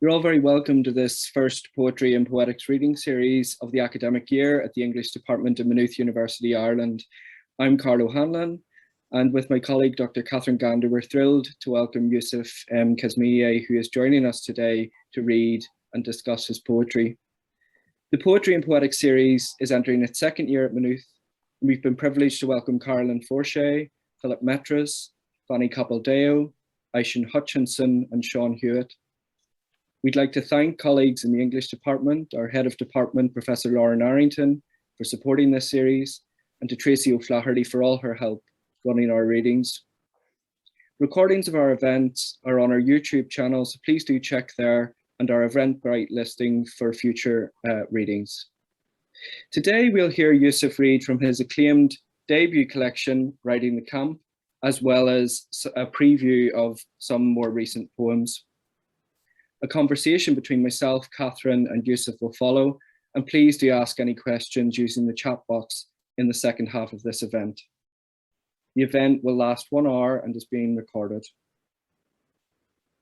You're all very welcome to this first Poetry and Poetics reading series of the academic year at the English Department of Maynooth University, Ireland. I'm Carl O'Hanlon, and with my colleague, Dr. Catherine Gander, we're thrilled to welcome Yousif M, Qasmiyeh, who is joining us today to read and discuss his poetry. The Poetry and Poetics series is entering its second year at Maynooth, and we've been privileged to welcome Carolyn Forshey, Philip Metras, Fanny Capildeo, Aishin Hutchinson, and Sean Hewitt. We'd like to thank colleagues in the English department, our head of department, Professor Lauren Arrington, for supporting this series, and to Tracy O'Flaherty for all her help running our readings. Recordings of our events are on our YouTube channel, so please do check there, and our Eventbrite listing for future readings. Today we'll hear Yousif read from his acclaimed debut collection, Riding the Camp, as well as a preview of some more recent poems. A conversation between myself, Catherine, and Yousif will follow, and please do ask any questions using the chat box in the second half of this event. The event will last 1 hour and is being recorded.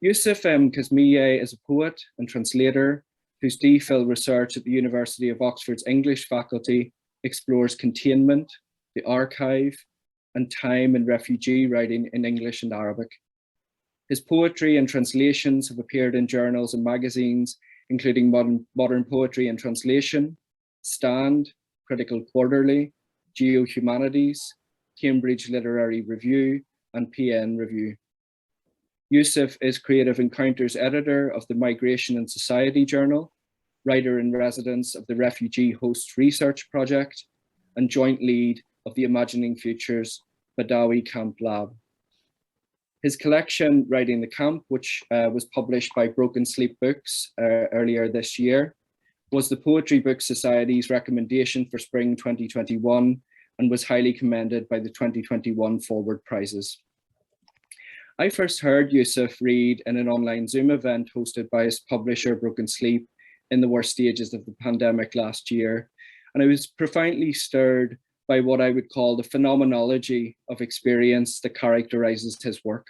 Yousif M. Qasmiyeh is a poet and translator whose DPhil research at the University of Oxford's English faculty explores containment, the archive, and time in refugee writing in English and Arabic. His poetry and translations have appeared in journals and magazines, including Modern Poetry and Translation, Stand, Critical Quarterly, GeoHumanities, Cambridge Literary Review, and PN Review. Yousif is Creative Encounters editor of the Migration and Society Journal, writer-in-residence of the Refugee Hosts Research Project, and joint lead of the Imagining Futures Baddawi Camp Lab. His collection, Riding the Camp, which was published by Broken Sleep Books earlier this year, was the Poetry Book Society's recommendation for spring 2021 and was highly commended by the 2021 Forward Prizes. I first heard Yousif read in an online Zoom event hosted by his publisher, Broken Sleep, in the worst stages of the pandemic last year, and I was profoundly stirred by what I would call the phenomenology of experience that characterizes his work.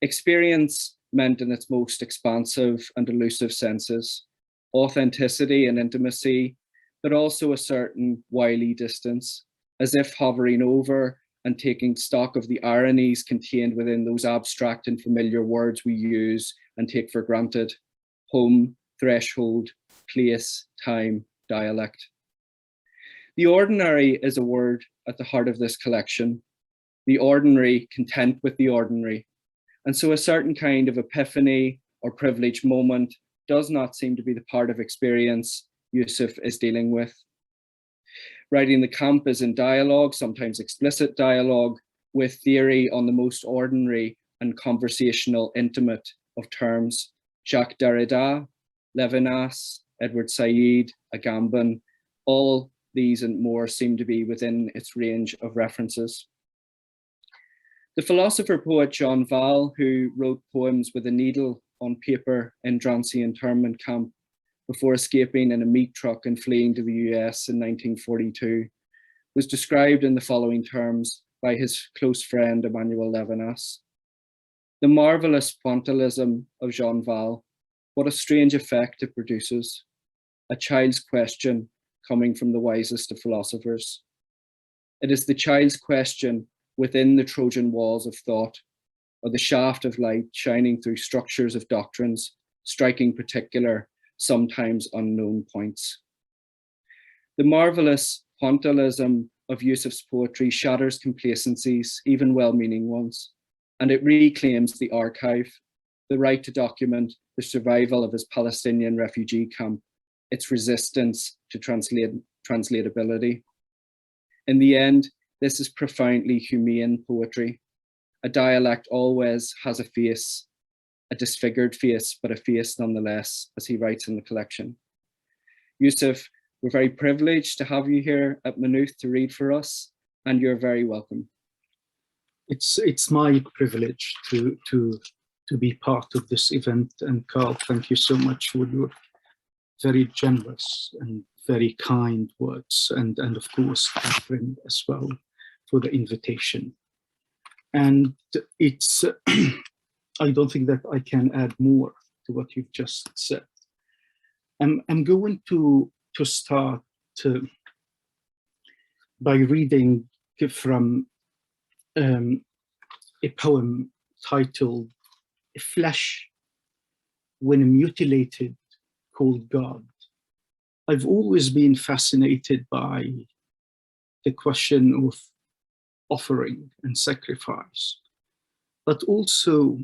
Experience meant in its most expansive and elusive senses, authenticity and intimacy, but also a certain wily distance, as if hovering over and taking stock of the ironies contained within those abstract and familiar words we use and take for granted: home, threshold, place, time, dialect. The ordinary is a word at the heart of this collection. The ordinary, content with the ordinary. And so a certain kind of epiphany or privileged moment does not seem to be the part of experience Yousif is dealing with. Riding the Camp is in dialogue, sometimes explicit dialogue, with theory on the most ordinary and conversational intimate of terms. Jacques Derrida, Levinas, Edward Said, Agamben, all these and more seem to be within its range of references. The philosopher-poet Jean Val, who wrote poems with a needle on paper in Drancy internment camp before escaping in a meat truck and fleeing to the US in 1942, was described in the following terms by his close friend Emmanuel Levinas. The marvelous pointillism of Jean Val, what a strange effect it produces. A child's question coming from the wisest of philosophers. It is the child's question within the Trojan walls of thought, or the shaft of light shining through structures of doctrines, striking particular, sometimes unknown points. The marvelous pointillism of Yousif's poetry shatters complacencies, even well-meaning ones, and it reclaims the archive, the right to document the survival of his Palestinian refugee camp, its resistance to translatability. In the end, this is profoundly humane poetry. A dialect always has a face, a disfigured face, but a face nonetheless, as he writes in the collection. Yousif, we're very privileged to have you here at Maynooth to read for us, and you're very welcome. It's my privilege to be part of this event, and Carl, thank you so much for your very generous and very kind words, and of course, Catherine as well, for the invitation. And it's, I don't think that I can add more to what you've just said. I'm going to start by reading from a poem titled "Flesh When Mutilated Called God." I've always been fascinated by the question of offering and sacrifice, but also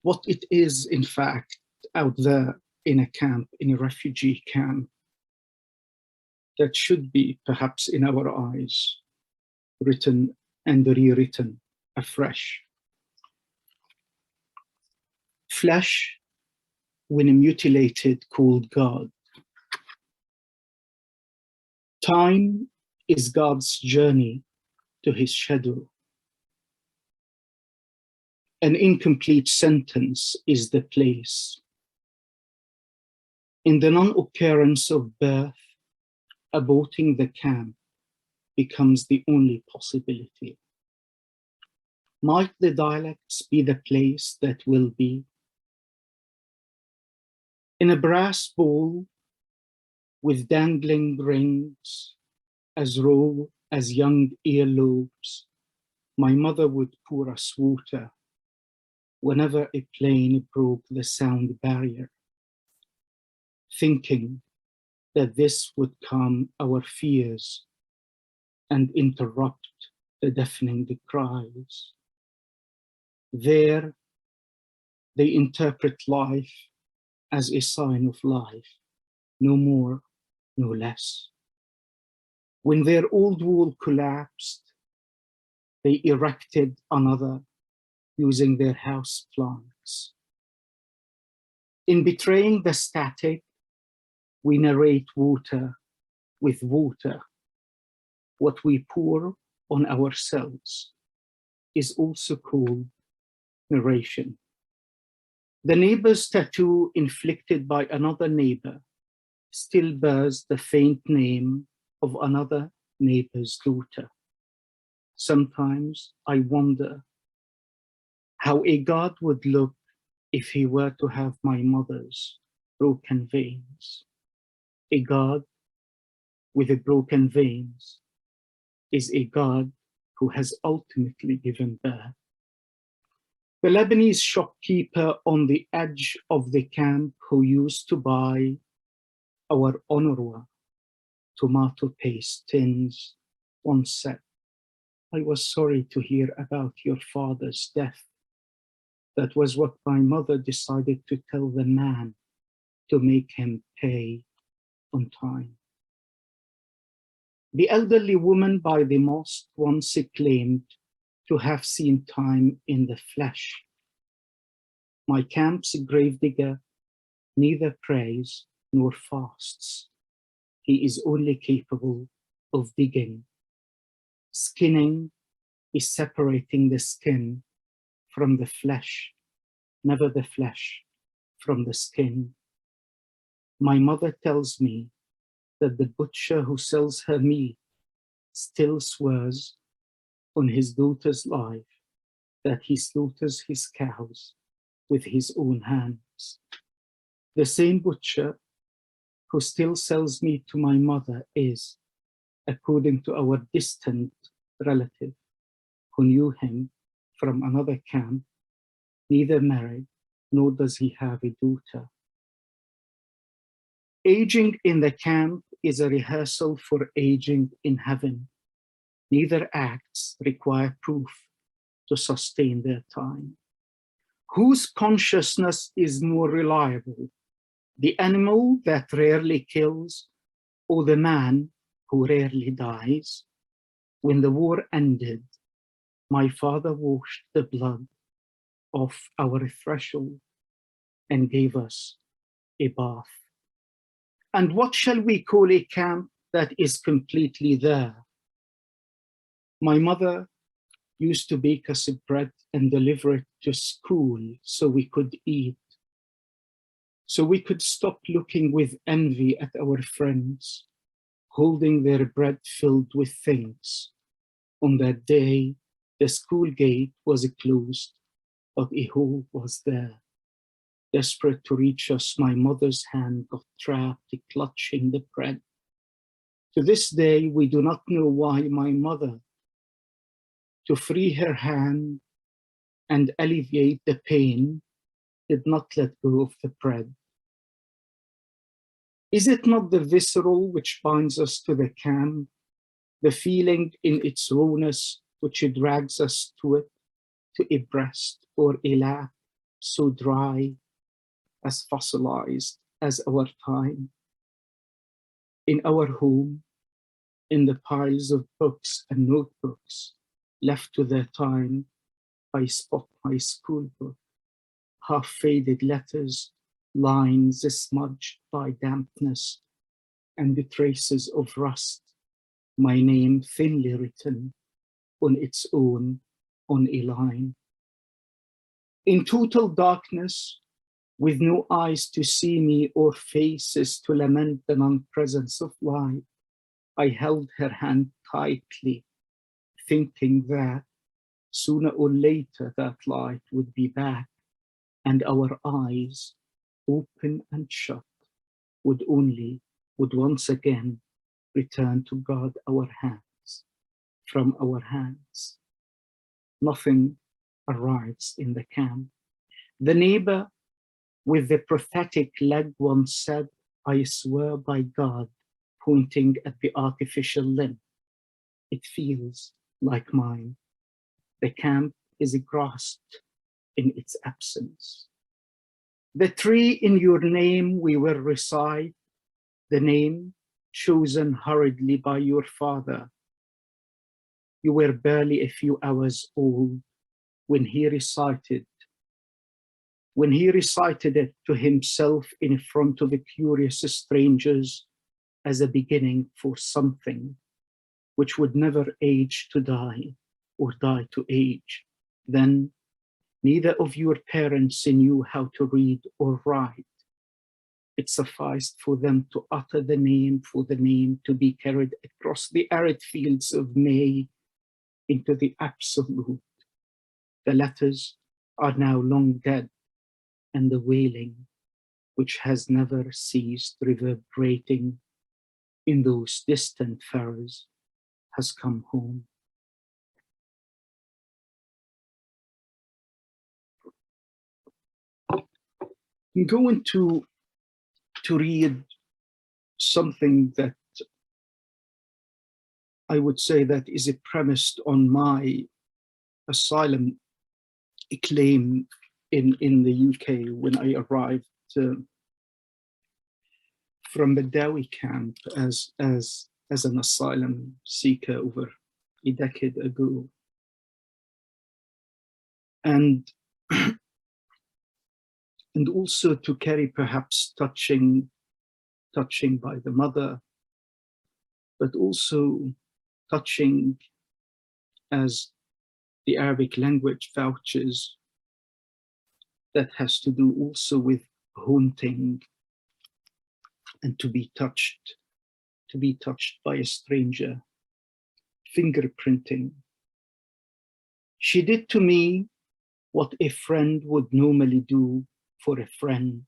what it is, in fact, out there in a camp, in a refugee camp, that should be, perhaps in our eyes, written and rewritten afresh. Flesh, when mutilated, called God. Time is God's journey to his shadow. An incomplete sentence is the place. In the non-occurrence of birth, aborting the camp becomes the only possibility. Might the dialects be the place that will be? In a brass bowl with dangling rings, as raw as young earlobes, my mother would pour us water whenever a plane broke the sound barrier, thinking that this would calm our fears and interrupt the deafening cries. There, they interpret life as a sign of life, no more, no less. When their old wall collapsed, they erected another using their house plants. In betraying the static, we narrate water with water. What we pour on ourselves is also called narration. The neighbor's tattoo inflicted by another neighbor still bears the faint name of another neighbor's daughter. Sometimes I wonder how a God would look if he were to have my mother's broken veins. A God with a broken veins is a God who has ultimately given birth. The Lebanese shopkeeper on the edge of the camp who used to buy our Honorwa tomato paste tins once said, "I was sorry to hear about your father's death. That was what my mother decided to tell the man to make him pay on time." The elderly woman by the mosque once claimed to have seen time in the flesh. My camp's gravedigger neither prays nor fasts. He is only capable of digging. Skinning is separating the skin from the flesh, never the flesh from the skin. My mother tells me that the butcher who sells her meat still swears on his daughter's life that he slaughters his cows with his own hands. The same butcher who still sells meat to my mother is, according to our distant relative who knew him from another camp, neither married nor does he have a daughter. Aging in the camp is a rehearsal for aging in heaven. Neither acts require proof to sustain their time. Whose consciousness is more reliable? The animal that rarely kills, or the man who rarely dies? When the war ended, my father washed the blood off our threshold and gave us a bath. And what shall we call a camp that is completely there? My mother used to bake us bread and deliver it to school so we could eat, so we could stop looking with envy at our friends, holding their bread filled with things. On that day, the school gate was closed but a hole was there. Desperate to reach us, my mother's hand got trapped, clutching the bread. To this day, we do not know why my mother, to free her hand and alleviate the pain, did not let go of the bread. Is it not the visceral which binds us to the camp, the feeling in its rawness which drags us to it, to a breast or a lap so dry, as fossilized as our time? In our home, in the piles of books and notebooks left to their time, I spot my school book, half-faded letters, lines smudged by dampness, and the traces of rust, my name thinly written on its own on a line. In total darkness, with no eyes to see me or faces to lament the non-presence of light, I held her hand tightly, thinking that sooner or later that light would be back, and our eyes, open and shut, would once again return to guard our hands, from our hands. Nothing arrives in the camp. The neighbor with the prophetic leg once said, I swear by God, pointing at the artificial limb, it feels like mine. The camp is grasped in its absence. The tree in your name we will recite, the name chosen hurriedly by your father. You were barely a few hours old when he recited it to himself in front of the curious strangers as a beginning for something which would never age to die or die to age. Then neither of your parents knew how to read or write. It sufficed for them to utter the name for the name to be carried across the arid fields of May into the absolute. The letters are now long dead, and the wailing, which has never ceased reverberating in those distant furrows, has come home. I'm going to read something that I would say that is premised on my asylum claim in the UK when I arrived from Baddawi camp as an asylum seeker over a decade ago. And also to carry perhaps touching by the mother, but also touching as the Arabic language vouches, that has to do also with haunting and to be touched by a stranger, fingerprinting. She did to me what a friend would normally do for a friend,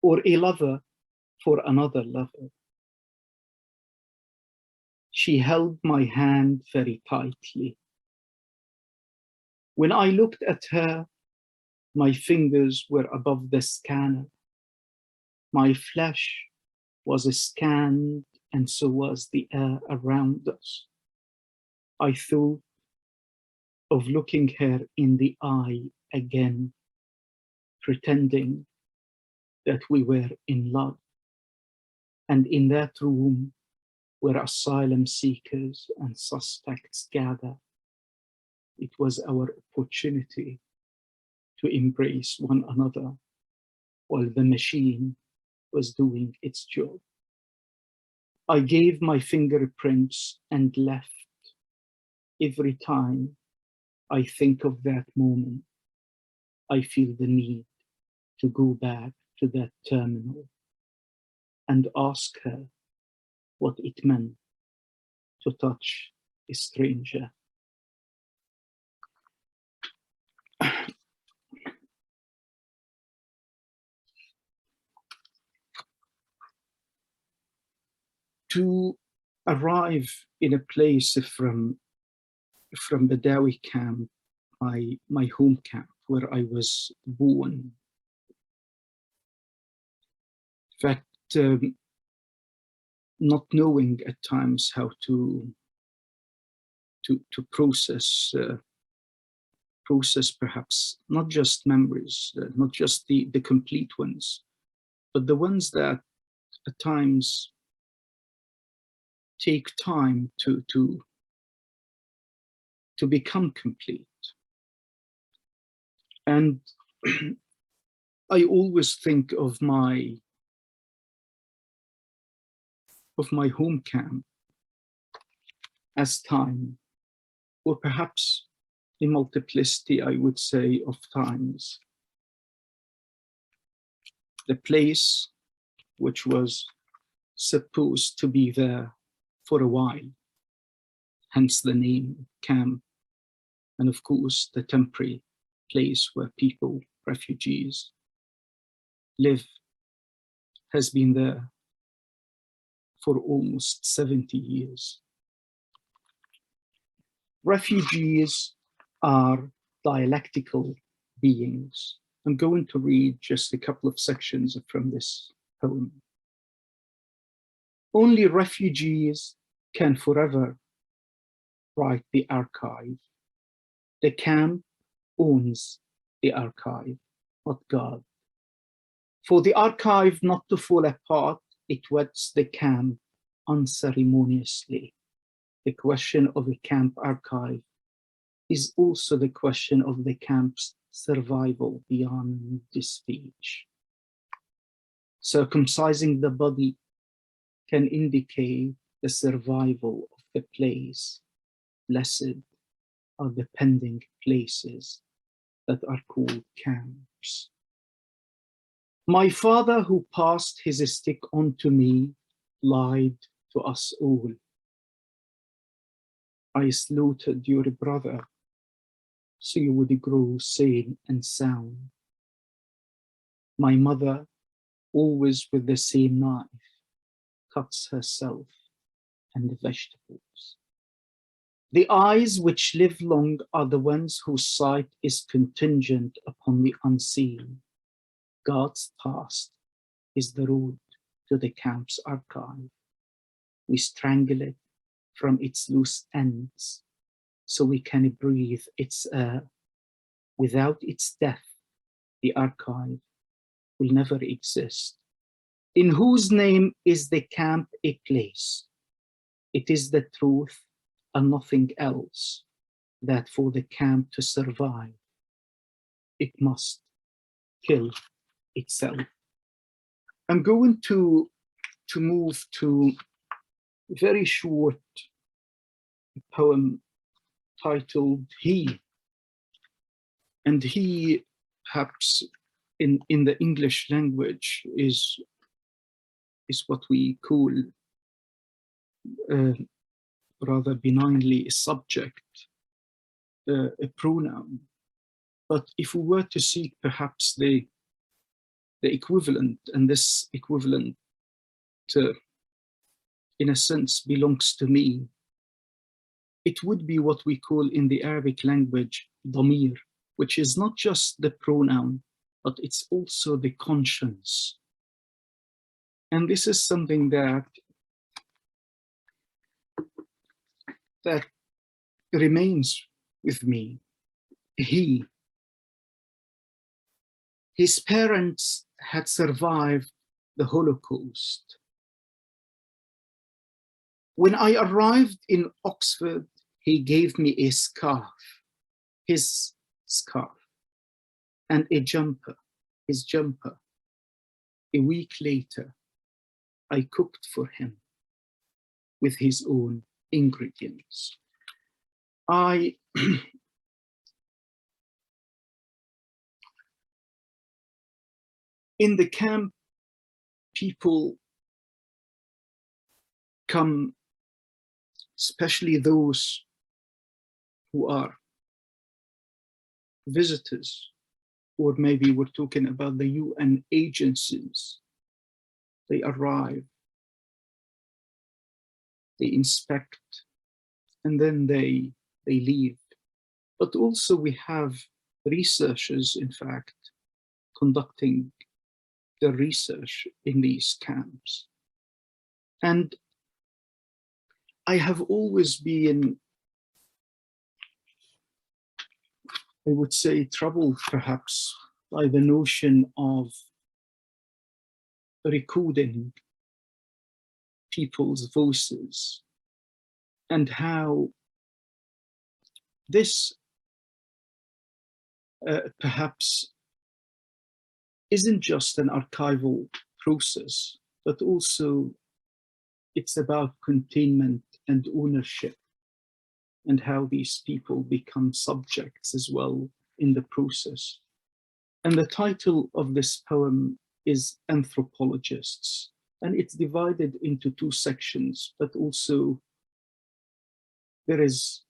or a lover for another lover. She held my hand very tightly. When I looked at her, my fingers were above the scanner. My flesh was scanned, and so was the air around us. I thought of looking her in the eye again, pretending that we were in love. And in that room where asylum seekers and suspects gather, it was our opportunity to embrace one another while the machine was doing its job. I gave my fingerprints and left. Every time I think of that moment, I feel the need to go back to that terminal and ask her what it meant to touch a stranger. to arrive in a place from Baddawi camp, my home camp, where I was born. In fact, not knowing at times how to process perhaps not just memories, not just the complete ones, but the ones that at times take time to become complete. And I always think of my home camp as time, or perhaps a multiplicity, I would say, of times. The place which was supposed to be there for a while, hence the name camp, and of course the temporary place where people, refugees, live, has been there for almost 70 years. Refugees are dialectical beings. I'm going to read just a couple of sections from this poem. Only refugees can forever write the archive. The camp owns the archive, not God. For the archive not to fall apart, it weds the camp unceremoniously. The question of the camp archive is also the question of the camp's survival beyond speech. Circumcising the body can indicate the survival of the place. Blessed are the pending places that are called camps. My father, who passed his stick on to me, lied to us all. I slaughtered your brother so you would grow sane and sound. My mother, always with the same knife, cuts herself and the vegetables. The eyes which live long are the ones whose sight is contingent upon the unseen. God's past is the road to the camp's archive. We strangle it from its loose ends so we can breathe its air. Without its death, the archive will never exist. In whose name is the camp a place? It is the truth and nothing else, that for the camp to survive, it must kill itself. I'm going to move to a very short poem titled He. And he, perhaps in the English language, is what we call rather benignly a subject, a pronoun. But if we were to seek perhaps the equivalent, and this equivalent in a sense belongs to me, it would be what we call in the Arabic language damir, which is not just the pronoun, but it's also the conscience. And this is something that remains with me. His parents had survived the Holocaust. When I arrived in Oxford, he gave me a scarf, his scarf, and a jumper, his jumper. A week later, I cooked for him with his own ingredients. In the camp, people come, especially those who are visitors, or maybe we're talking about the UN agencies. They arrive they inspect, and then they leave. But also we have researchers, in fact, conducting the research in these camps. And I have always been, I would say, troubled perhaps by the notion of recording people's voices and how this perhaps isn't just an archival process, but also it's about containment and ownership, and how these people become subjects as well in the process. And the title of this poem is Anthropologists, and it's divided into two sections, but also there is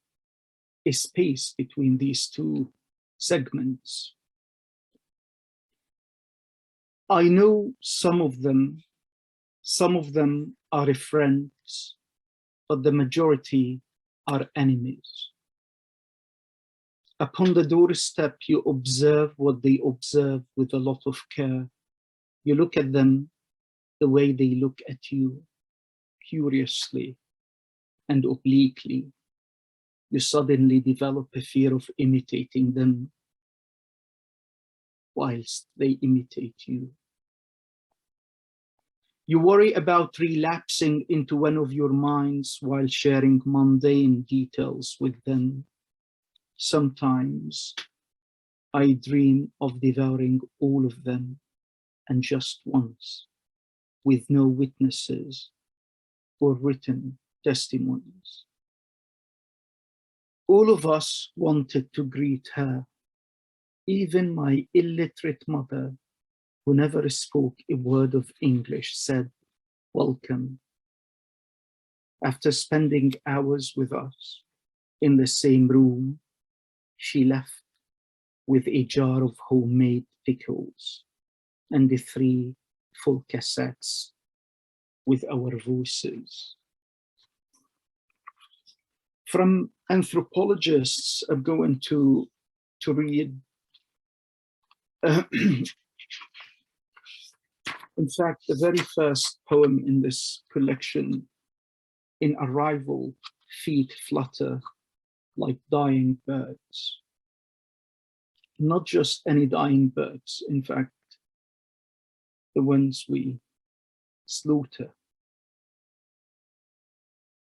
a space between these two segments. I know some of them are friends, but the majority are enemies. Upon the doorstep, you observe what they observe with a lot of care. You look at them the way they look at you, curiously and obliquely. You suddenly develop a fear of imitating them whilst they imitate you. You worry about relapsing into one of your minds while sharing mundane details with them. Sometimes I dream of devouring all of them, and just once, with no witnesses or written testimonies. All of us wanted to greet her, even my illiterate mother, who never spoke a word of English, said, "Welcome." After spending hours with us in the same room, she left with a jar of homemade pickles and the 3 full cassettes with our voices. From Anthropologists, I'm going to read in fact, the very first poem in this collection, In Arrival, Feet Flutter Like Dying Birds. Not just any dying birds, in fact, the ones we slaughter.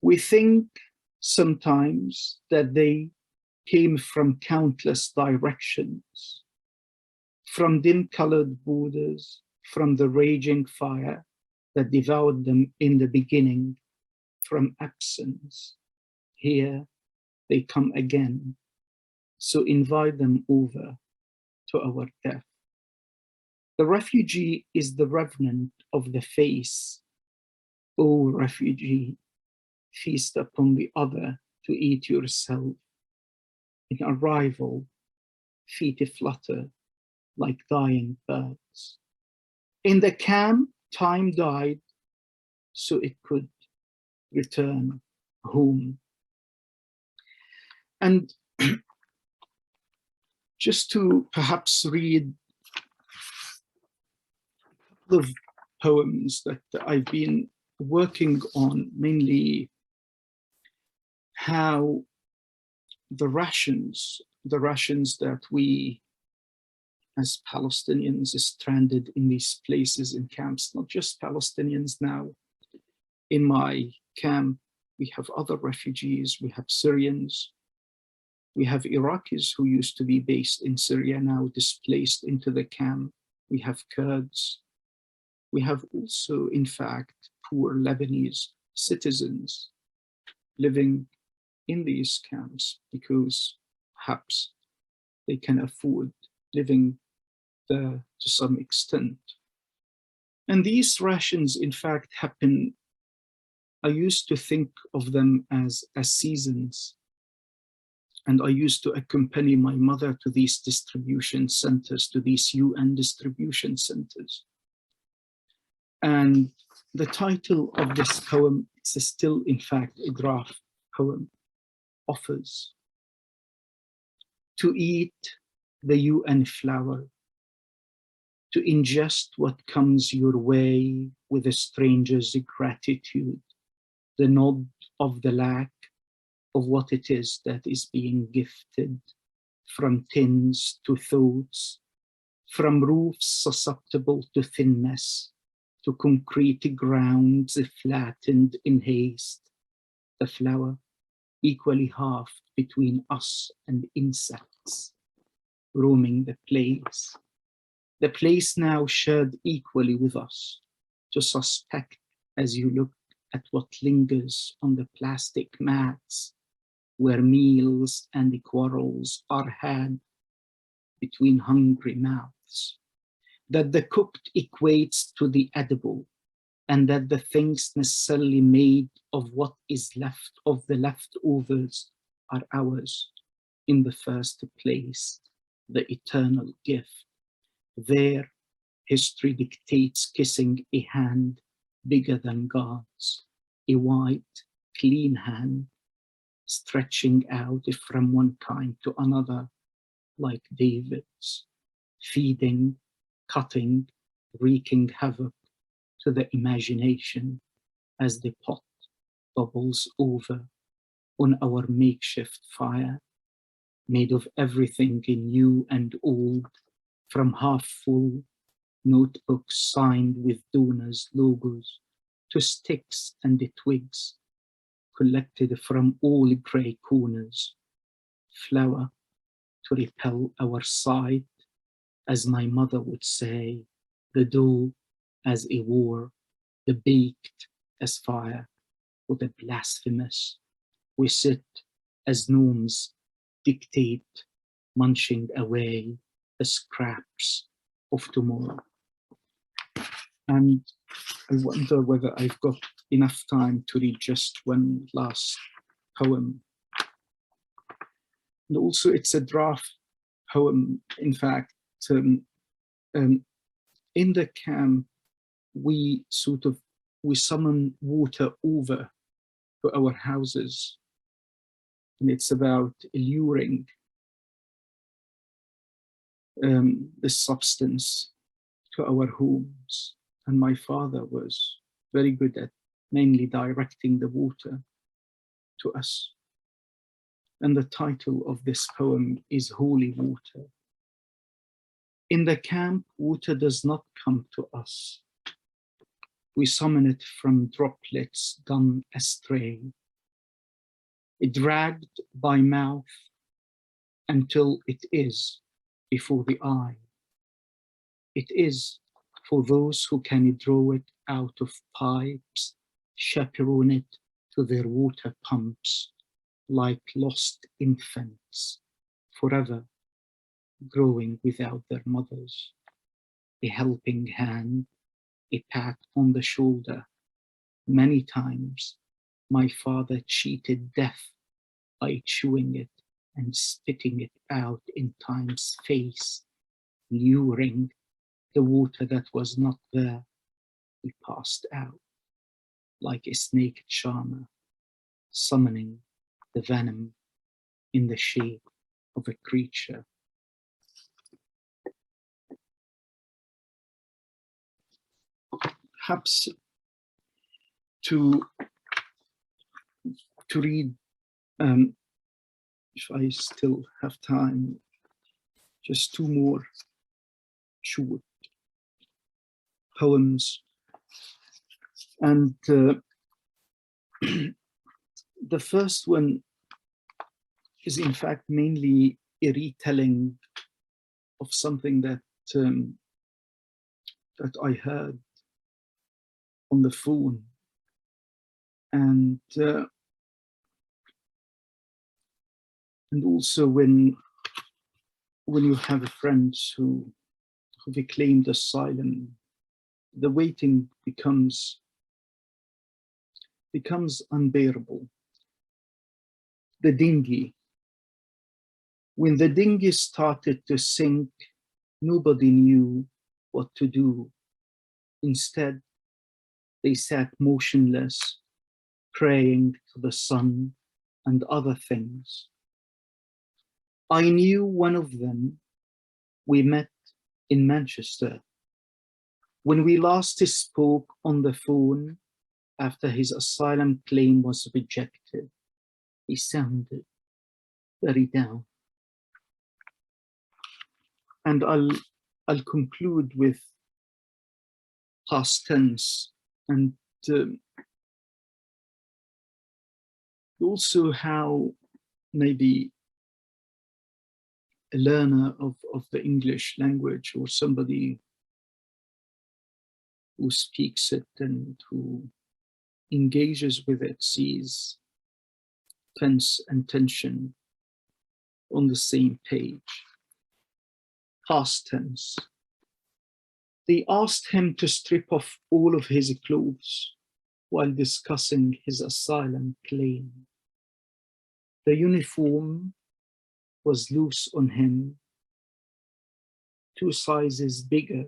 We think sometimes that they came from countless directions, from dim-colored borders, from the raging fire that devoured them in the beginning, from absence. Here they come again, so invite them over to our death. The refugee is the revenant of the face. O refugee, feast upon the other to eat yourself. In arrival, feet flutter like dying birds. In the camp, time died so it could return home. And just to perhaps read a couple of poems that I've been working on, mainly how the rations that we as Palestinians stranded in these places in camps, not just Palestinians now. In my camp, we have other refugees, we have Syrians, we have Iraqis who used to be based in Syria, now displaced into the camp. We have Kurds. We have also, in fact, poor Lebanese citizens living in these camps because perhaps they can afford living there to some extent. And these rations, in fact, happen, I used to think of them as seasons. And I used to accompany my mother to these distribution centers, to these UN distribution centers. And the title of this poem it's still, in fact, a draft poem, offers to eat the UN flower, to ingest what comes your way with a stranger's gratitude, the nod of the lack of what it is that is being gifted, from tins to thoughts, from roofs susceptible to thinness, to concrete grounds flattened in haste, the flower equally halved between us and insects, roaming the place now shared equally with us, to suspect as you look at what lingers on the plastic mats, where meals and quarrels are had between hungry mouths, that the cooked equates to the edible, and that the things necessarily made of what is left of the leftovers are ours in the first place, the eternal gift. There, history dictates kissing a hand bigger than God's, a white, clean hand, stretching out from one kind to another, like David's, feeding, cutting, wreaking havoc to the imagination as the pot bubbles over on our makeshift fire, made of everything new and old, from half-full notebooks signed with donors' logos to sticks and the twigs collected from all grey corners, flour to repel our sight, as my mother would say, the dough as a war, the baked as fire, or the blasphemous. We sit as gnomes dictate, munching away the scraps of tomorrow. And I wonder whether I've got enough time to read just one last poem. And also it's a draft poem, in fact. In the camp, we summon water over to our houses. And it's about alluring the substance to our homes. And my father was very good at mainly directing the water to us. And the title of this poem is Holy Water. In the camp, water does not come to us. We summon it from droplets gone astray, dragged by mouth until it is before the eye. It is for those who can draw it out of pipes, chaperone it to their water pumps, like lost infants, forever growing without their mothers. A helping hand, a pat on the shoulder. Many times, my father cheated death by chewing it and spitting it out in time's face, luring the water that was not there. He passed out like a snake charmer, summoning the venom in the shape of a creature. Perhaps to read, if I still have time, just two more short poems. And the first one is in fact mainly a retelling of something that that I heard on the phone. And also when you have friends who have claimed asylum, the waiting becomes unbearable. The dinghy. When the dinghy started to sink, nobody knew what to do. Instead, they sat motionless, praying to the sun and other things. I knew one of them. We met in Manchester. When we last spoke on the phone after his asylum claim was rejected, he sounded very down. And I'll conclude with past tense and also how maybe a learner of the English language or somebody who speaks it and who engages with it sees tense and tension on the same page. Past tense. They asked him to strip off all of his clothes while discussing his asylum claim. The uniform was loose on him, 2 sizes bigger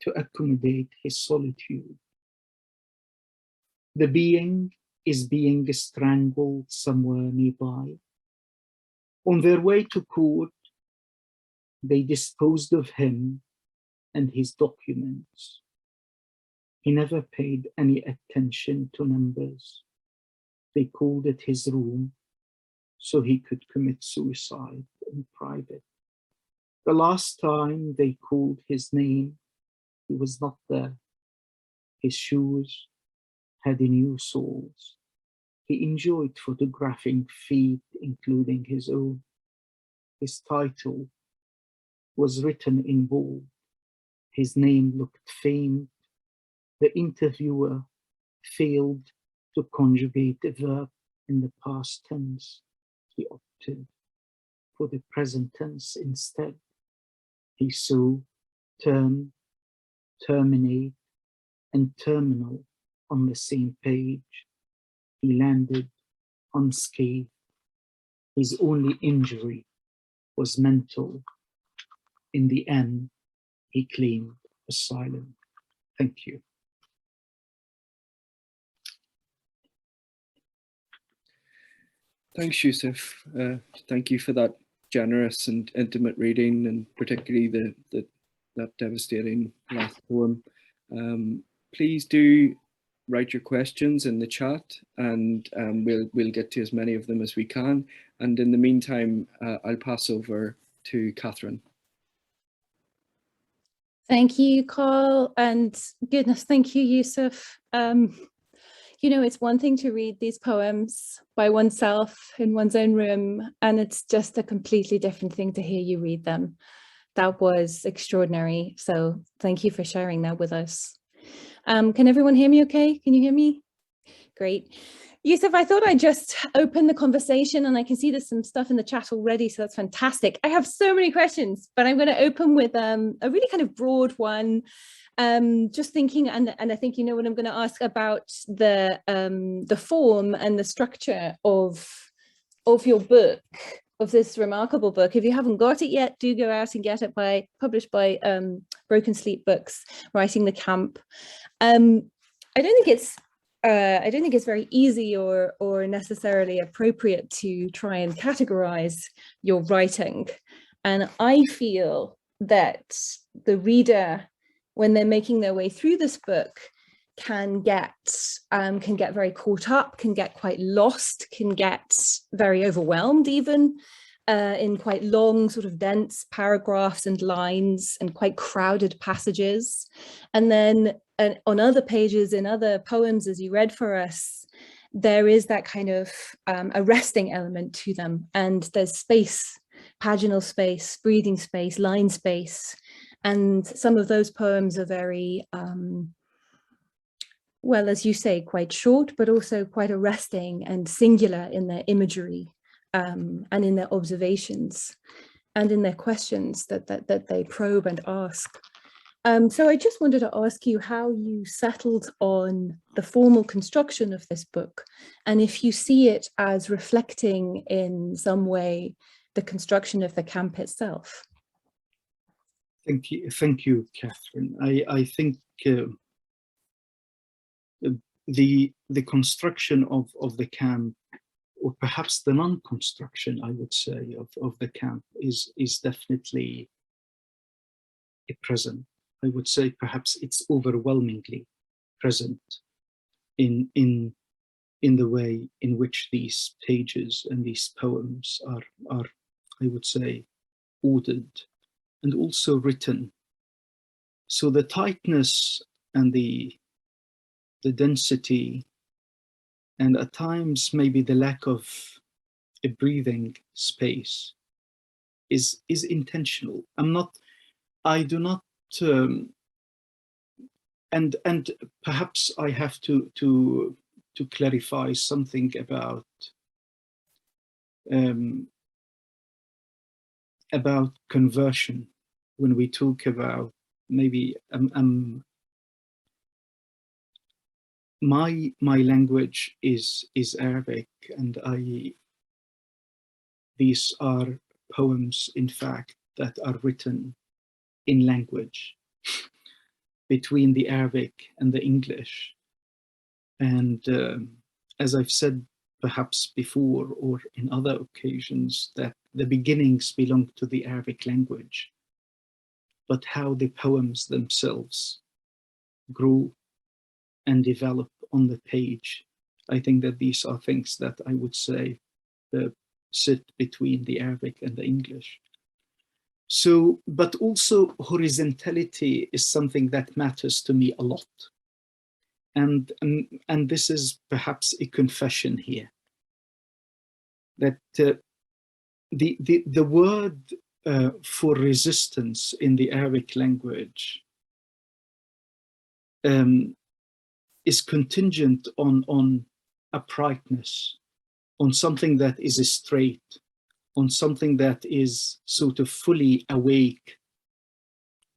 to accommodate his solitude. The being is being strangled somewhere nearby. On their way to court, they disposed of him and his documents. He never paid any attention to numbers. They called it his room so he could commit suicide in private. The last time they called his name, he was not there. His shoes had new soles. He enjoyed photographing feet, including his own. His title was written in bold. His name looked faint. The interviewer failed to conjugate a verb in the past tense. He opted for the present tense instead. He saw term, terminate, and terminal on the same page. He landed unscathed. His only injury was mental. In the end, he claimed asylum. Thank you. Thanks, Yousif. Thank you for that generous and intimate reading, and particularly that devastating last poem. Please do write your questions in the chat, and we'll get to as many of them as we can. And in the meantime, I'll pass over to Catherine. Thank you, Carl, and goodness, thank you, Yousif. You know, it's one thing to read these poems by oneself in one's own room, and it's just a completely different thing to hear you read them. That was extraordinary. So thank you for sharing that with us. Can everyone hear me okay? Can you hear me? Great. Yousif, I thought I'd just open the conversation, and I can see there's some stuff in the chat already, so that's fantastic. I have so many questions, but I'm going to open with a really kind of broad one. Just thinking, and I think you know what I'm going to ask about the form and the structure of your book, of this remarkable book. If you haven't got it yet, do go out and get it, published by Broken Sleep Books, Writing the Camp. I don't think it's very easy or necessarily appropriate to try and categorize your writing. And I feel that the reader, when they're making their way through this book, can get very caught up, can get quite lost, can get very overwhelmed even in quite long, sort of dense paragraphs and lines and quite crowded passages. And then on other pages in other poems, as you read for us, there is that kind of arresting element to them. And there's space, paginal space, breathing space, line space. And some of those poems are very, well, as you say, quite short, but also quite arresting and singular in their imagery and in their observations and in their questions that they probe and ask. So I just wanted to ask you how you settled on the formal construction of this book, and if you see it as reflecting in some way the construction of the camp itself. Thank you, Catherine. I think the construction of the camp, or perhaps the non-construction, I would say, of the camp is definitely present. I would say perhaps it's overwhelmingly present in the way in which these pages and these poems are, I would say, ordered and also written. So the tightness and the density, and at times maybe the lack of a breathing space is intentional. I do not, and perhaps I have to clarify something about conversion when we talk about maybe my language is Arabic, and these are poems, in fact, that are written in language between the Arabic and the English. And as I've said perhaps before or in other occasions, that the beginnings belong to the Arabic language, but how the poems themselves grew and develop on the page, I think that these are things that I would say sit between the Arabic and the English. So, but also horizontality is something that matters to me a lot. And this is perhaps a confession here, that the word for resistance in the Arabic language is contingent on uprightness, on something that is straight, on something that is sort of fully awake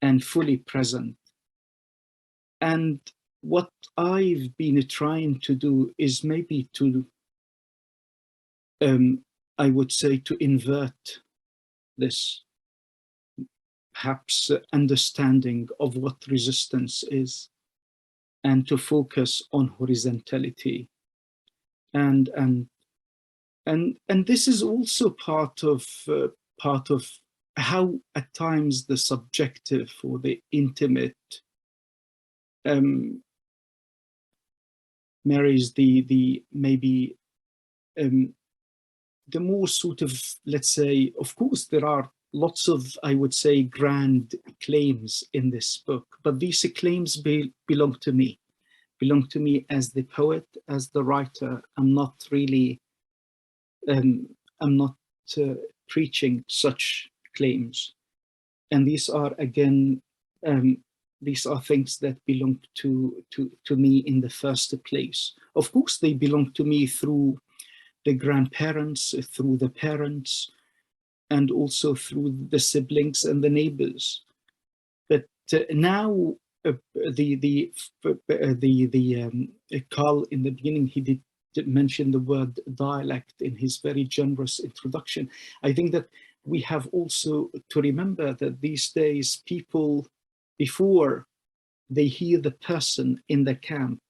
and fully present. And what I've been trying to do is maybe to, I would say, to invert this perhaps understanding of what resistance is, and to focus on horizontality. And this is also part of how at times the subjective or the intimate marries the maybe the more sort of, let's say, of course there are lots of, I would say, grand claims in this book, but these claims belong to me as the poet, as the writer. I'm not really I'm not preaching such claims, and these are again these are things that belong to me in the first place. Of course, they belong to me through the grandparents, through the parents, and also through the siblings and the neighbors. But now Carl, in the beginning, he did mention the word dialect in his very generous introduction. I think that we have also to remember that these days people, before they hear the person in the camp,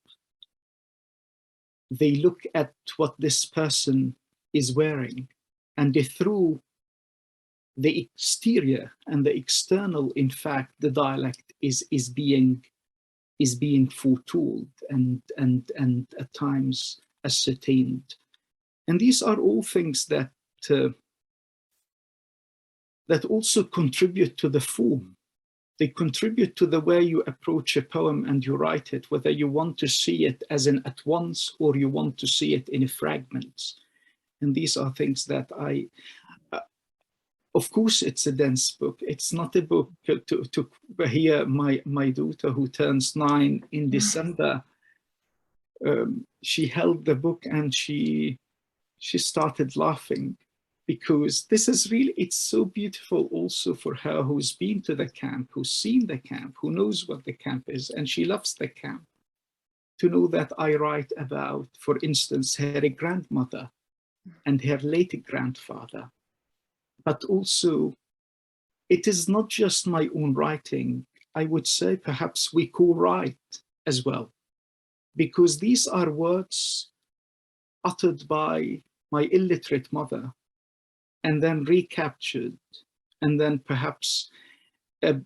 they look at what this person is wearing, and through the exterior and the external, in fact, the dialect is being foretold and at times ascertained. And these are all things that that also contribute to the form. They contribute to the way you approach a poem and you write it, whether you want to see it as an at once or you want to see it in fragments. And these are things that of course, it's a dense book. It's not a book to hear my daughter, who turns 9 in December. She held the book and she started laughing, because this is really, it's so beautiful also for her, who's been to the camp, who's seen the camp, who knows what the camp is, and she loves the camp. To know that I write about, for instance, her grandmother and her late grandfather. But also, it is not just my own writing. I would say perhaps we co-write as well. because these are words uttered by my illiterate mother and then recaptured, and then perhaps, am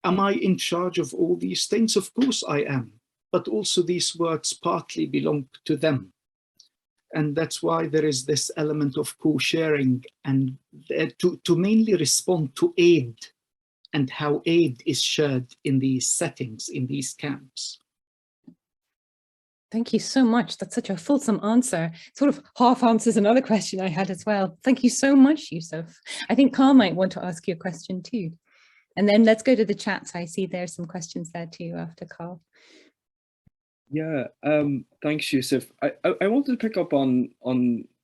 I in charge of all these things? Of course I am, but also these words partly belong to them. And that's why there is this element of co-sharing, and to mainly respond to aid and how aid is shared in these settings, in these camps. Thank you so much. That's such a fulsome answer. Sort of half answers another question I had as well. Thank you so much, Yousif. I think Carl might want to ask you a question too. And then let's go to the chats. I see there's some questions there too after Carl. Yeah, thanks, Yousif. I wanted to pick up on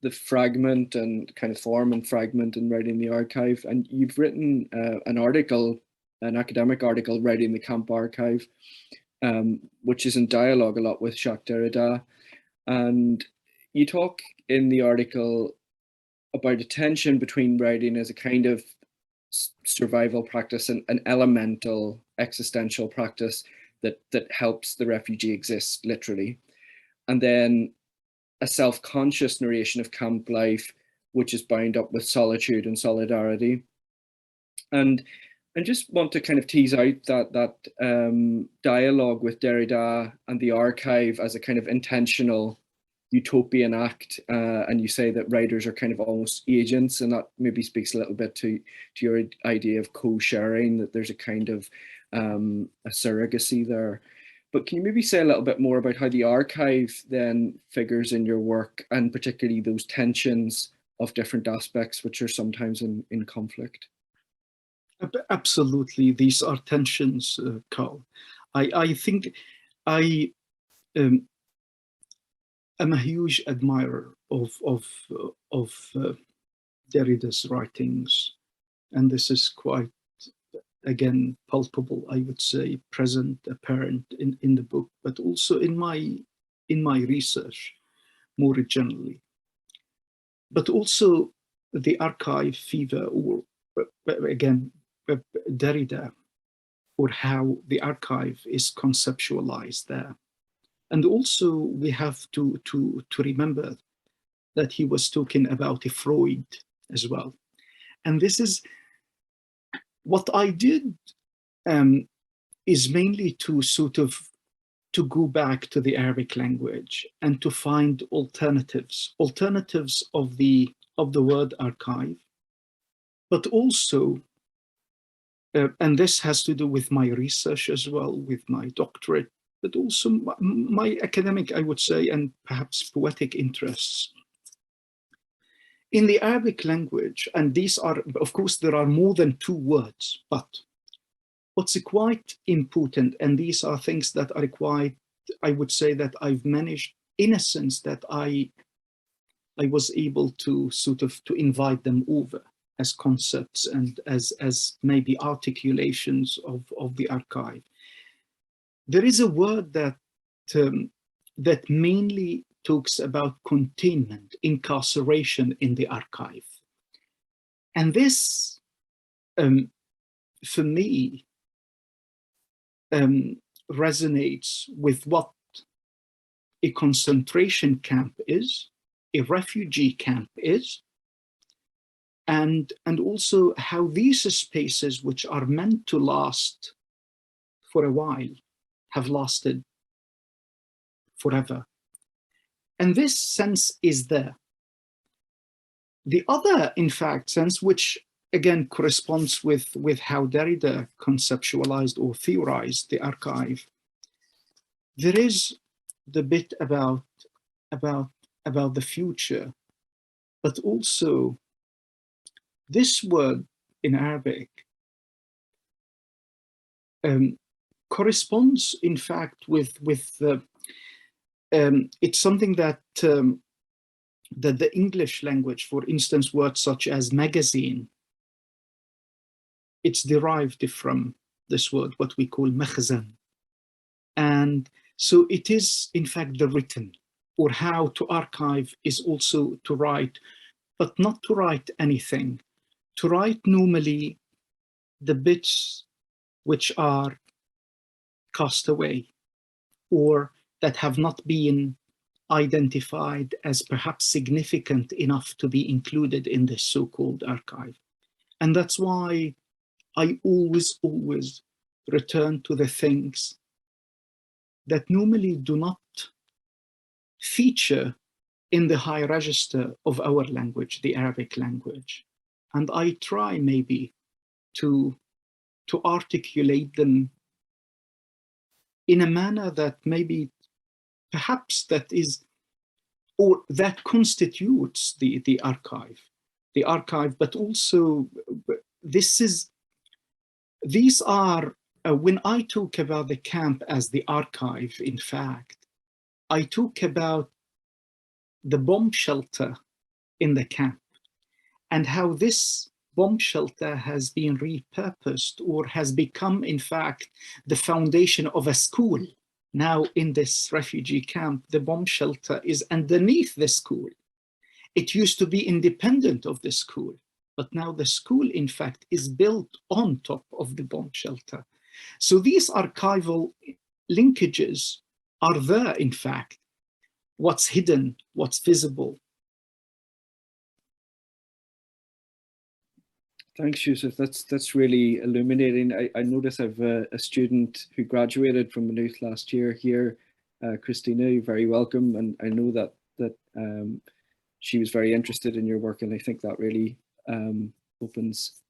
the fragment and kind of form and fragment in writing the archive. And you've written an article, an academic article, Writing the Camp Archive, which is in dialogue a lot with Jacques Derrida. And you talk in the article about a tension between writing as a kind of survival practice and an elemental existential practice that helps the refugee exist, literally. And then a self-conscious narration of camp life, which is bound up with solitude and solidarity. And I just want to kind of tease out that dialogue with Derrida and the archive as a kind of intentional utopian act. And you say that writers are kind of almost agents, and that maybe speaks a little bit to your idea of co-sharing, that there's a kind of a surrogacy there. But can you maybe say a little bit more about how the archive then figures in your work, and particularly those tensions of different aspects which are sometimes in conflict? Absolutely, these are tensions, Carl. I think I am a huge admirer of Derrida's writings, and this is quite, again, palpable, I would say, present, apparent in the book, but also in my research more generally. But also the archive fever, or again, Derrida, or how the archive is conceptualized there. And also we have to remember that he was talking about a Freud as well. And this is what I did, is mainly to sort of to go back to the Arabic language and to find alternatives of the word archive, but also, and this has to do with my research as well, with my doctorate, but also my academic, I would say, and perhaps poetic interests. In the Arabic language, and these are, of course, there are more than 2 words, but what's quite important, and these are things that are quite, I would say that I've managed, in a sense, that I was able to sort of to invite them over as concepts and as maybe articulations of the archive. There is a word that that mainly talks about containment, incarceration in the archive. And this, for me, resonates with what a concentration camp is, a refugee camp is, and also how these spaces, which are meant to last for a while, have lasted forever. And this sense is there. The other, in fact, sense, which again corresponds with how Derrida conceptualized or theorized the archive, there is the bit about the future, but also this word in Arabic corresponds, in fact, with it's something that that the English language, for instance, words such as magazine, it's derived from this word, what we call makhzan. And so it is, in fact, the written, or how to archive is also to write, but not to write anything, to write normally the bits which are cast away, or that have not been identified as perhaps significant enough to be included in this so-called archive. And that's why I always return to the things that normally do not feature in the high register of our language, the Arabic language. And I try maybe to articulate them in a manner that maybe perhaps that is, or that constitutes the archive, but also these are, when I talk about the camp as the archive, in fact, I talk about the bomb shelter in the camp and how this bomb shelter has been repurposed or has become, in fact, the foundation of a school. Now in this refugee camp, the bomb shelter is underneath the school. It used to be independent of the school, but now the school, in fact, is built on top of the bomb shelter. So these archival linkages are there, in fact. What's hidden, what's visible. Thanks, Yousif. That's really illuminating. I notice I've a student who graduated from Maynooth last year here, Christina. You're very welcome, and I know that she was very interested in your work, and I think that really opens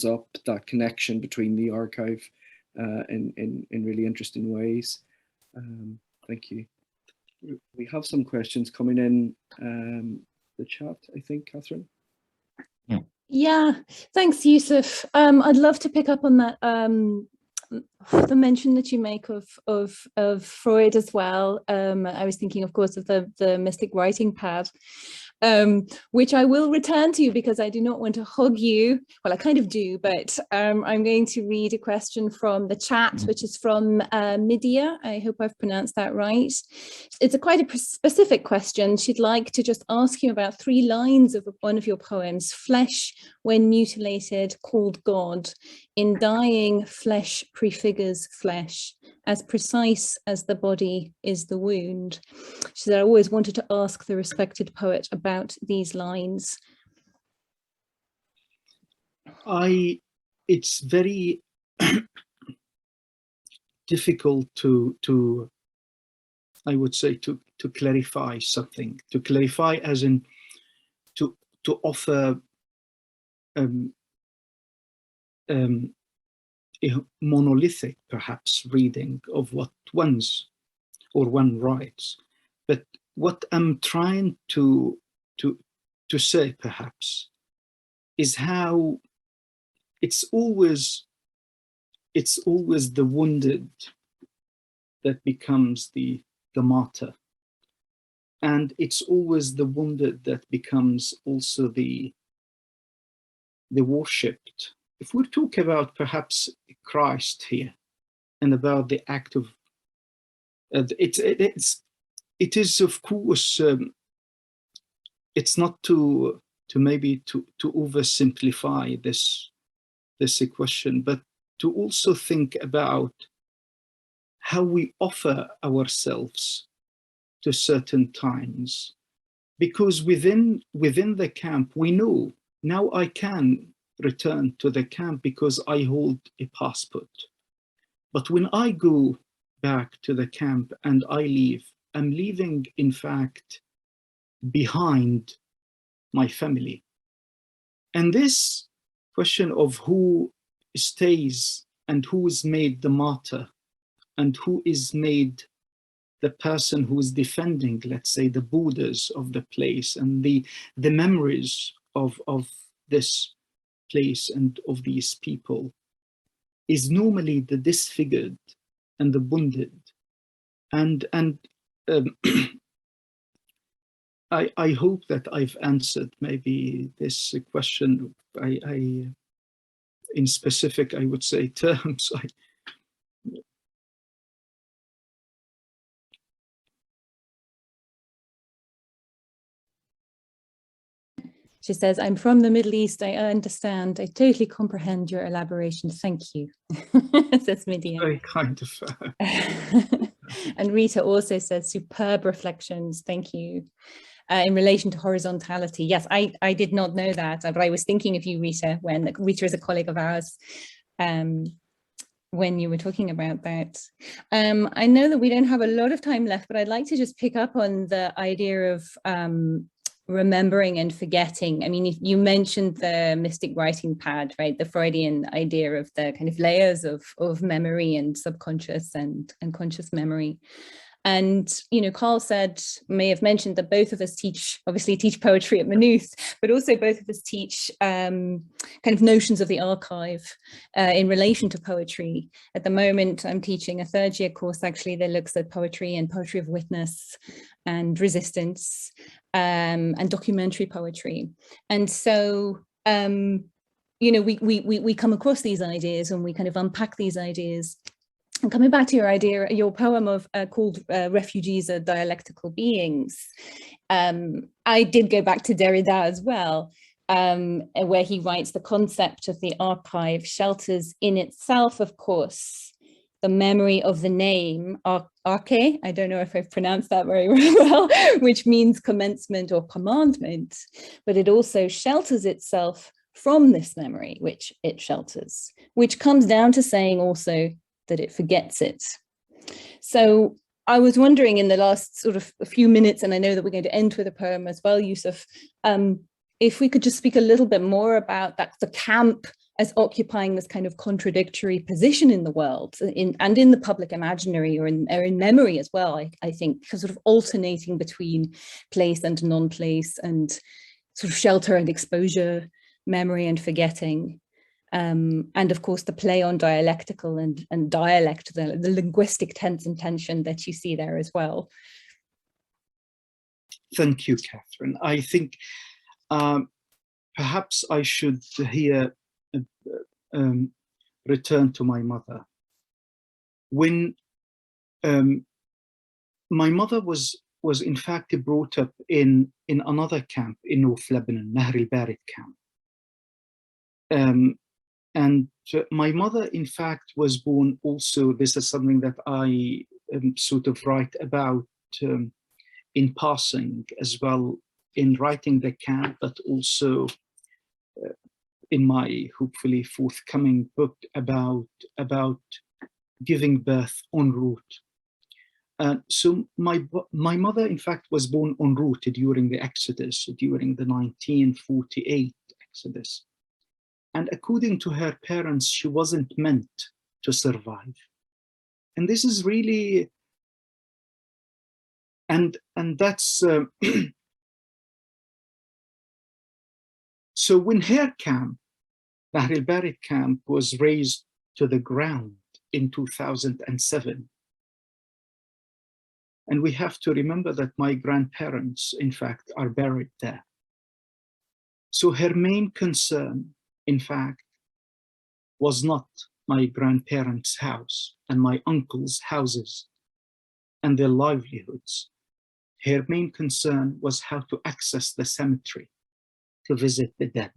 up that connection between the archive in really interesting ways. Thank you. We have some questions coming in the chat, I think, Catherine. Yeah, thanks, Yousif. I'd love to pick up on that, the mention that you make of Freud as well. I was thinking, of course, of the mystic writing pad, which I will return to because I do not want to hug you. Well, I kind of do, but I'm going to read a question from the chat, which is from Midia. I hope I've pronounced that right. It's quite a specific question. She'd like to just ask you about 3 lines of one of your poems: flesh, when mutilated, called God. In dying, flesh prefigures flesh, as precise as the body is the wound. She said, I always wanted to ask the respected poet about these lines. It's very difficult to I would say to clarify something, to clarify as in to offer a monolithic, perhaps, reading of what one writes. But what I'm trying to say, perhaps, is how it's always the wounded that becomes the martyr. And it's always the wounded that becomes also the worshipped. If we talk about perhaps Christ here and about the act of, it is of course, it's not to oversimplify this question, but to also think about how we offer ourselves to certain times, because within the camp we know now I can return to the camp because I hold a passport. But when I go back to the camp and I leave, I'm leaving, in fact, behind my family. And this question of who stays and who is made the martyr and who is made the person who is defending, let's say, the borders of the place and the memories of this place and of these people, is normally the disfigured and the wounded. And I hope that I've answered maybe this question. In specific, I would say, terms. She says, I'm from the Middle East. I understand. I totally comprehend your elaboration. Thank you. Says Midia. Very kind of her. And Rita also says, superb reflections, thank you. In relation to horizontality, yes, I did not know that, but I was thinking of you, Rita, when Rita is a colleague of ours, when you were talking about that. I know that we don't have a lot of time left, but I'd like to just pick up on the idea of remembering and forgetting. I mean, you mentioned the mystic writing pad, right? The Freudian idea of the kind of layers of memory and subconscious and conscious memory. And, you know, Carl may have mentioned that both of us obviously teach poetry at Maynooth, but also both of us teach kind of notions of the archive in relation to poetry. At the moment, I'm teaching a third year course, actually, that looks at poetry and poetry of witness and resistance and documentary poetry. And so, you know, we come across these ideas and we kind of unpack these ideas. And coming back to your poem of called Refugees Are Dialectical Beings, I did go back to Derrida as well, where he writes the concept of the archive shelters in itself, of course, the memory of the name, arche, I don't know if I've pronounced that very well, which means commencement or commandment, but it also shelters itself from this memory, which it shelters, which comes down to saying also that it forgets it. So I was wondering in the last sort of a few minutes, and I know that we're going to end with a poem as well, Yousif, if we could just speak a little bit more about that, the camp as occupying this kind of contradictory position in the world and in the public imaginary or in memory as well, I think, sort of alternating between place and non-place and sort of shelter and exposure, memory and forgetting. And of course, the play on dialectical and dialect, the linguistic tense and tension that you see there as well. Thank you, Catherine. I think perhaps I should here return to my mother. When my mother was in fact brought up in another camp in North Lebanon, Nahr al-Barid camp. And my mother, in fact, was born also, this is something that I sort of write about in passing as well, in writing the camp, but also in my hopefully forthcoming book about giving birth en route. So my mother, in fact, was born en route during the Exodus, during the 1948 Exodus. And according to her parents, she wasn't meant to survive. And this is really, and that's, so when her camp, Nahr al-Barid camp, was razed to the ground in 2007, and we have to remember that my grandparents, in fact, are buried there. So her main concern, in fact, was not my grandparents' house and my uncles' houses and their livelihoods. Her main concern was how to access the cemetery to visit the dead.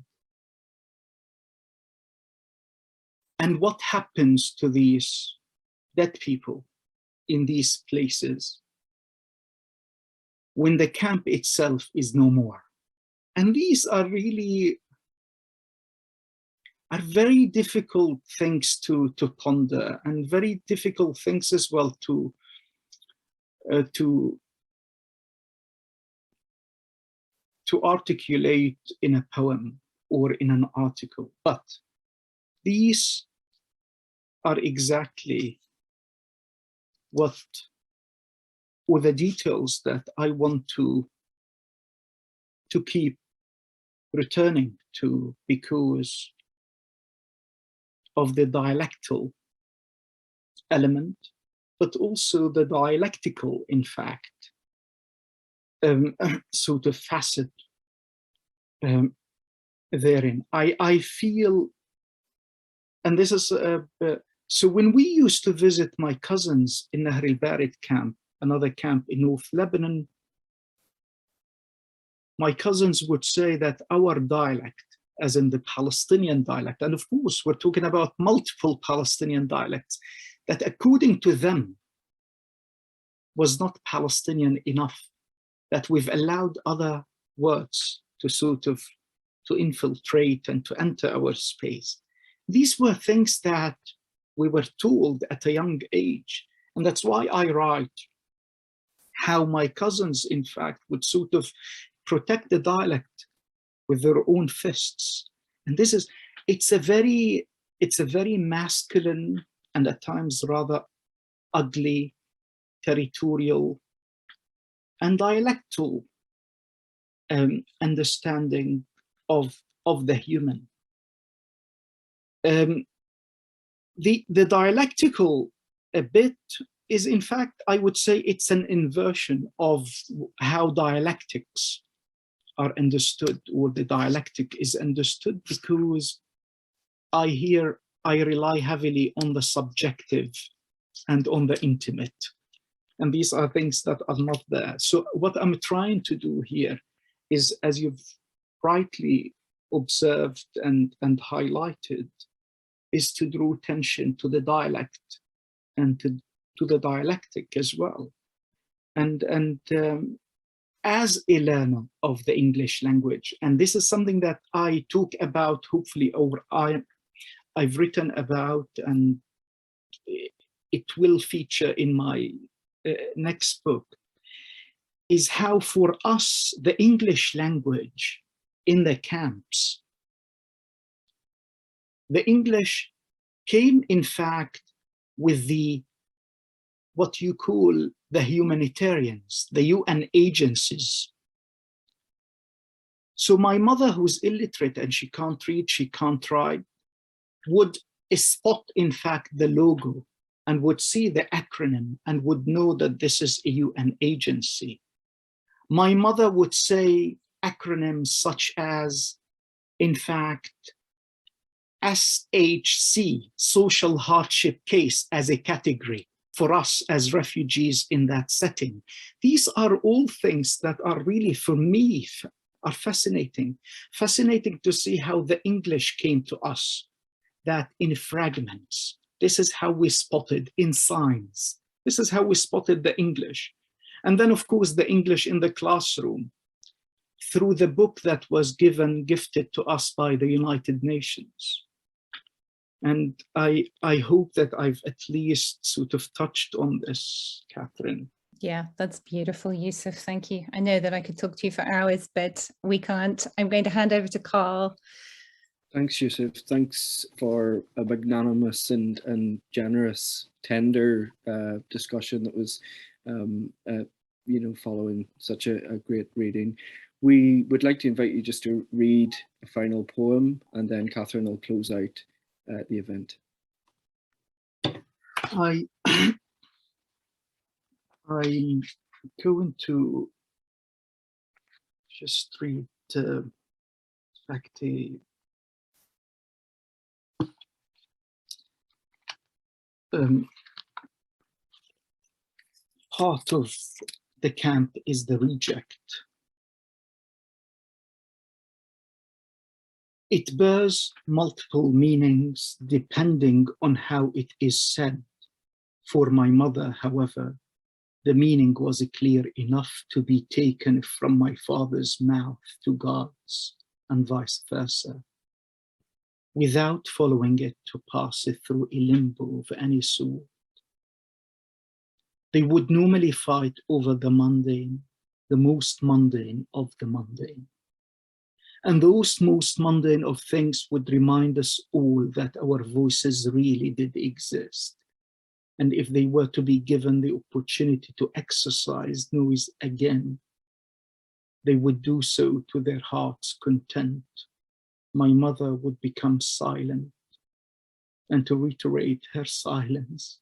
And what happens to these dead people in these places when the camp itself is no more? And these are really very difficult things to ponder, and very difficult things as well to articulate in a poem or in an article. But these are exactly or the details that I want to keep returning to, because of the dialectal element, but also the dialectical, in fact, sort of facet therein. I feel, and this is, so when we used to visit my cousins in Nahr al-Barid camp, another camp in North Lebanon, my cousins would say that our dialect, as in the Palestinian dialect, and of course we're talking about multiple Palestinian dialects, that according to them, was not Palestinian enough, that we've allowed other words to sort of to infiltrate and to enter our space. These were things that we were told at a young age. And that's why I write how my cousins, in fact, would sort of protect the dialect with their own fists. And this is, it's a very masculine and at times rather ugly, territorial and dialectal understanding of the human. The dialectical bit is, in fact, I would say it's an inversion of how dialectics are understood, or the dialectic is understood, because I rely heavily on the subjective and on the intimate. And these are things that are not there. So what I'm trying to do here is, as you've rightly observed and highlighted, is to draw attention to the dialect and to the dialectic as well. And as a learner of the English language, and this is something that I talk about, hopefully, or I've written about, and it will feature in my next book, is how for us, the English language in the camps, the English came, in fact, with what you call the humanitarians, the UN agencies. So my mother, who's illiterate and she can't read, she can't write, would spot, in fact, the logo and would see the acronym and would know that this is a UN agency. My mother would say acronyms such as, in fact, SHC, social hardship case, as a category for us as refugees in that setting. These are all things that are really, for me, are fascinating. Fascinating to see how the English came to us, that in fragments. This is how we spotted in signs. This is how we spotted the English. And then, of course, the English in the classroom, through the book that was gifted to us by the United Nations. And I hope that I've at least sort of touched on this, Catherine. Yeah, that's beautiful, Yousif. Thank you. I know that I could talk to you for hours, but we can't. I'm going to hand over to Carl. Thanks, Yousif. Thanks for a magnanimous and generous, tender discussion that was, following such a great reading. We would like to invite you just to read a final poem, and then Catherine will close out the event. I'm going to just read back the part of the camp is the reject. It bears multiple meanings depending on how it is said. For my mother, however, the meaning was clear enough to be taken from my father's mouth to God's, and vice versa, without following it to pass it through a limbo of any sort. They would normally fight over the mundane, the most mundane of the mundane. And those most mundane of things would remind us all that our voices really did exist. And if they were to be given the opportunity to exercise noise again, they would do so to their heart's content. My mother would become silent, and to reiterate her silence,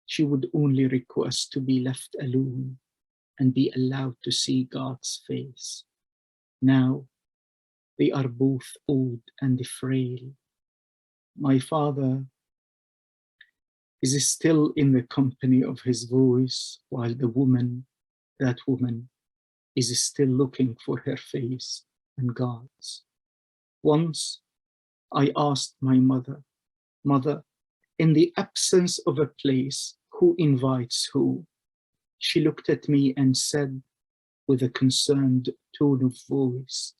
she would only request to be left alone and be allowed to see God's face. Now, they are both old and frail. My father is still in the company of his voice, while the woman, that woman, is still looking for her face and God's. Once I asked my mother, "Mother, in the absence of a place, who invites who?" She looked at me and said with a concerned tone of voice,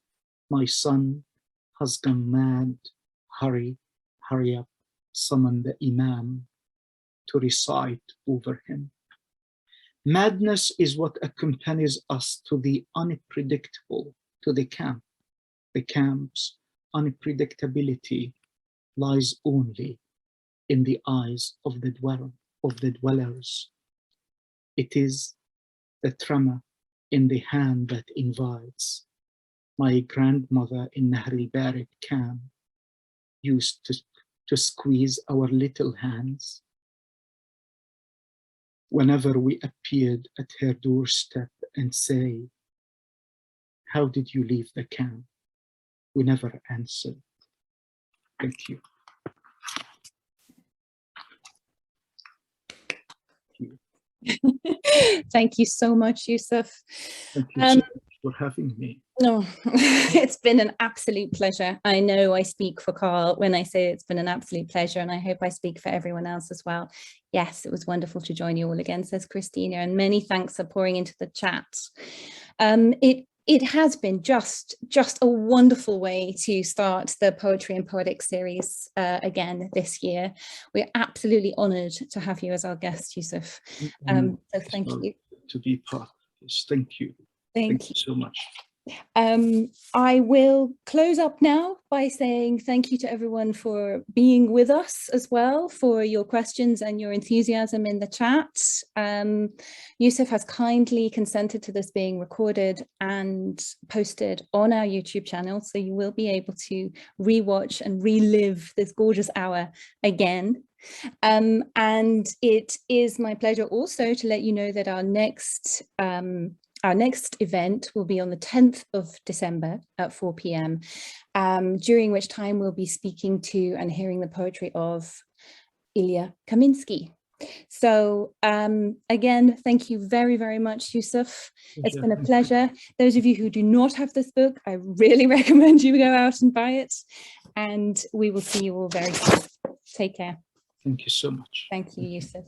"My son has gone mad. Hurry, hurry up, summon the Imam to recite over him." Madness is what accompanies us to the unpredictable, to the camp. The camp's unpredictability lies only in the eyes of the dwellers. It is the tremor in the hand that invites. My grandmother in Nahr al-Barid camp used to squeeze our little hands whenever we appeared at her doorstep and say, "How did you leave the camp?" We never answered. Thank you. Thank you so much, Yousif. Thank you so much for having me. No, it's been an absolute pleasure. I know I speak for Carl when I say it's been an absolute pleasure, and I hope I speak for everyone else as well. Yes, it was wonderful to join you all again, says Christina, and many thanks for pouring into the chat. It has been just a wonderful way to start the Poetry and Poetics series again this year. We're absolutely honoured to have you as our guest, Yousif. So thank you. To be part of this. Thank you. Thank you so much. I will close up now by saying thank you to everyone for being with us as well, for your questions and your enthusiasm in the chat. Yousif has kindly consented to this being recorded and posted on our YouTube channel, so you will be able to rewatch and relive this gorgeous hour again. And it is my pleasure also to let you know that our next event will be on the 10th of December at 4 p.m, during which time we'll be speaking to and hearing the poetry of Ilya Kaminsky. So again, thank you very, very much, Yousif. It's been a pleasure. Those of you who do not have this book, I really recommend you go out and buy it. And we will see you all very soon. Take care. Thank you so much. Thank you, Yousif.